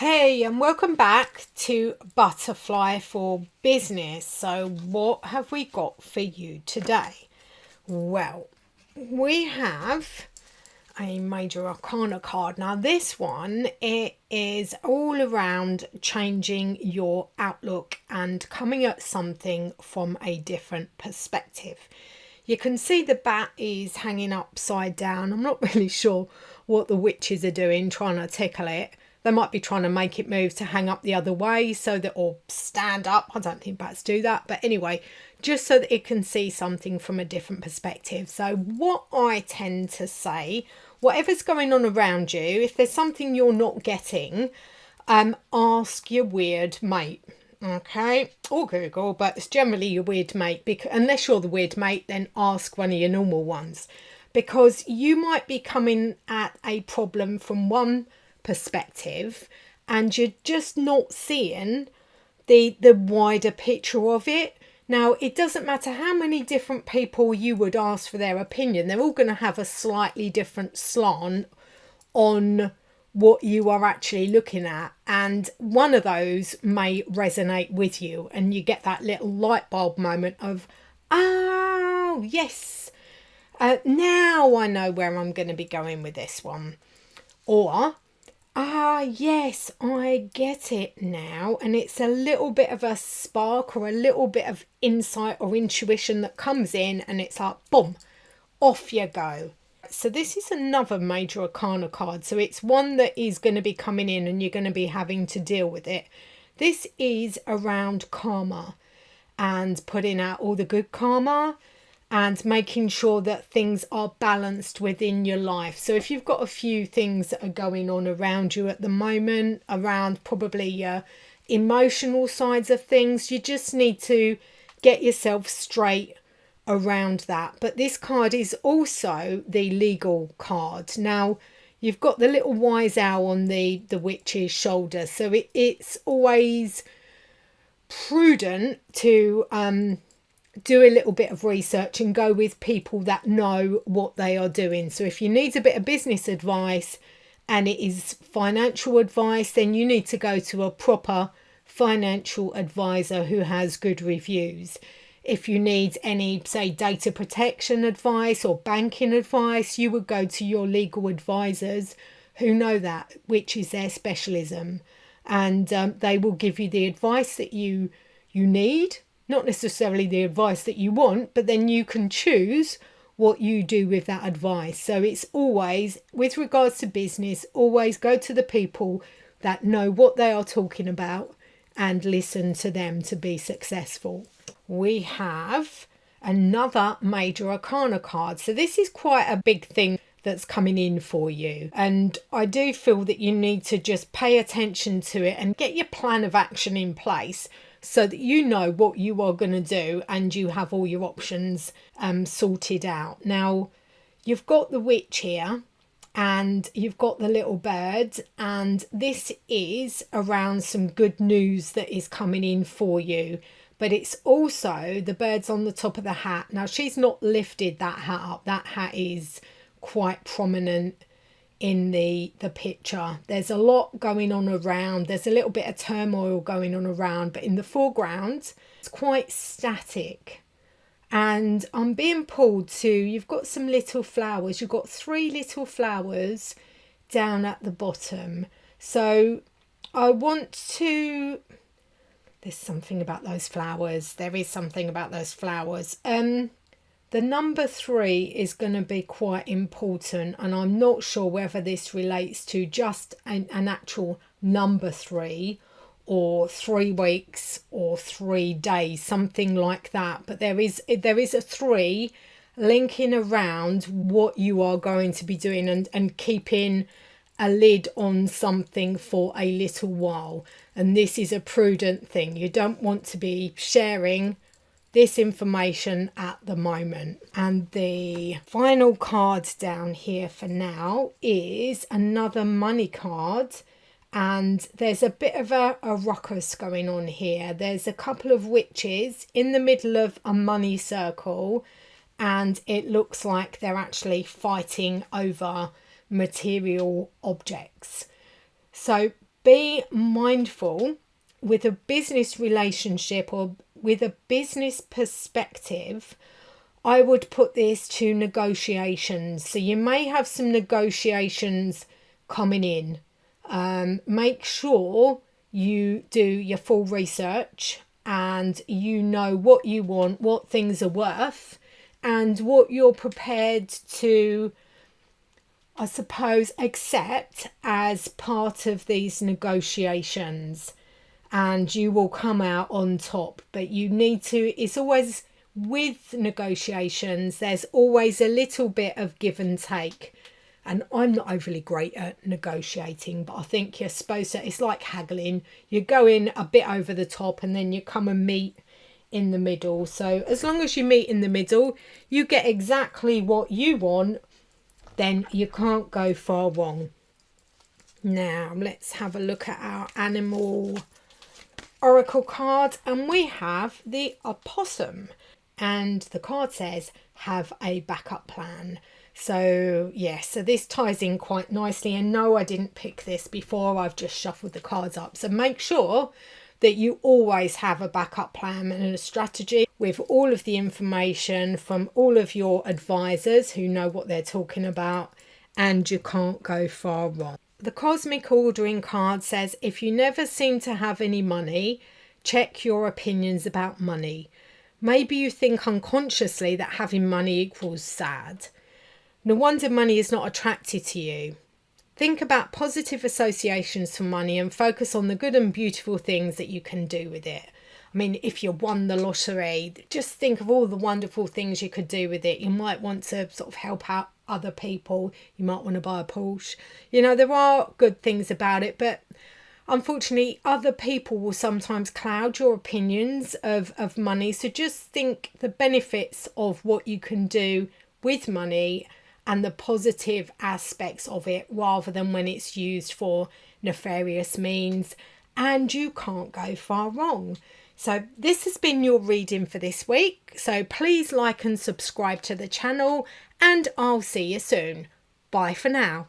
Hey, and welcome back to Butterfly for Business. So, what have we got for you today? Well, we have a major arcana card. Now, this one, it is all around changing your outlook and coming at something from a different perspective. You can see the bat is hanging upside down. I'm not really sure what the witches are doing, trying to tickle it. They might be trying to make it move to hang up the other way so that, or stand up. I don't think bats do that. But anyway, just so that it can see something from a different perspective. So what I tend to say, whatever's going on around you, if there's something you're not getting, ask your weird mate. Okay, or Google, but it's generally your weird mate. Because unless you're the weird mate, then ask one of your normal ones. Because you might be coming at a problem from one perspective and you're just not seeing the wider picture of it. Now, it doesn't matter how many different people you would ask for their opinion, they're all going to have a slightly different slant on what you are actually looking at, and one of those may resonate with you and you get that little light bulb moment of, oh yes, now I know where I'm going to be going with this one. Or yes, I get it now. And it's a little bit of a spark or a little bit of insight or intuition that comes in, and it's like, boom, off you go. So this is another major arcana card. So it's one that is going to be coming in and you're going to be having to deal with it. This is around karma and putting out all the good karma and making sure that things are balanced within your life. So if you've got a few things that are going on around you at the moment, around probably your emotional sides of things, you just need to get yourself straight around that. But this card is also the legal card. Now, you've got the little wise owl on the witch's shoulder. So it's always prudent to do a little bit of research and go with people that know what they are doing. So if you need a bit of business advice and it is financial advice, then you need to go to a proper financial advisor who has good reviews. If you need any, say, data protection advice or banking advice, you would go to your legal advisors who know that, which is their specialism. And they will give you the advice that you need. Not necessarily the advice that you want, but then you can choose what you do with that advice. So it's always, with regards to business, always go to the people that know what they are talking about and listen to them to be successful. We have another major arcana card. So this is quite a big thing that's coming in for you. And I do feel that you need to just pay attention to it and get your plan of action in place, so that you know what you are going to do and you have all your options sorted out. Now, you've got the witch here and you've got the little bird, and this is around some good news that is coming in for you. But it's also the bird's on the top of the hat. Now, she's not lifted that hat up. That hat is quite prominent in the picture. There's a lot going on around. There's a little bit of turmoil going on around, but in the foreground it's quite static. And I'm being pulled to, you've got some little flowers. You've got 3 little flowers down at the bottom. So I want to, there's something about those flowers. There is something about those flowers. The number 3 is going to be quite important, and I'm not sure whether this relates to just an actual number 3 or 3 weeks or 3 days, something like that. But there is a 3 linking around what you are going to be doing and keeping a lid on something for a little while. And this is a prudent thing. You don't want to be sharing this information at the moment. And the final card down here for now is another money card, and there's a bit of a ruckus going on here. There's a couple of witches in the middle of a money circle, and it looks like they're actually fighting over material objects. So be mindful with a business relationship or with a business perspective. I would put this to negotiations. So you may have some negotiations coming in. Make sure you do your full research and you know what you want, what things are worth, and what you're prepared to, I suppose, accept as part of these negotiations. And you will come out on top. But you need to, it's always with negotiations, there's always a little bit of give and take. And I'm not overly great at negotiating, but I think you're supposed to, it's like haggling. You go in a bit over the top and then you come and meet in the middle. So as long as you meet in the middle, you get exactly what you want, then you can't go far wrong. Now, let's have a look at our animal oracle card, and we have the opossum, and the card says have a backup plan. So yes, so this ties in quite nicely, and no, I didn't pick this before, I've just shuffled the cards up. So make sure that you always have a backup plan and a strategy with all of the information from all of your advisors who know what they're talking about, and you can't go far wrong. The Cosmic Ordering card says, if you never seem to have any money, check your opinions about money. Maybe you think unconsciously that having money equals sad. No wonder money is not attracted to you. Think about positive associations for money and focus on the good and beautiful things that you can do with it. I mean, if you won the lottery, just think of all the wonderful things you could do with it. You might want to sort of help out other people. You might want to buy a Porsche. You know, there are good things about it, but unfortunately, other people will sometimes cloud your opinions of money. So just think the benefits of what you can do with money and the positive aspects of it, rather than when it's used for nefarious means, and you can't go far wrong. So this has been your reading for this week. So please like and subscribe to the channel, and I'll see you soon. Bye for now.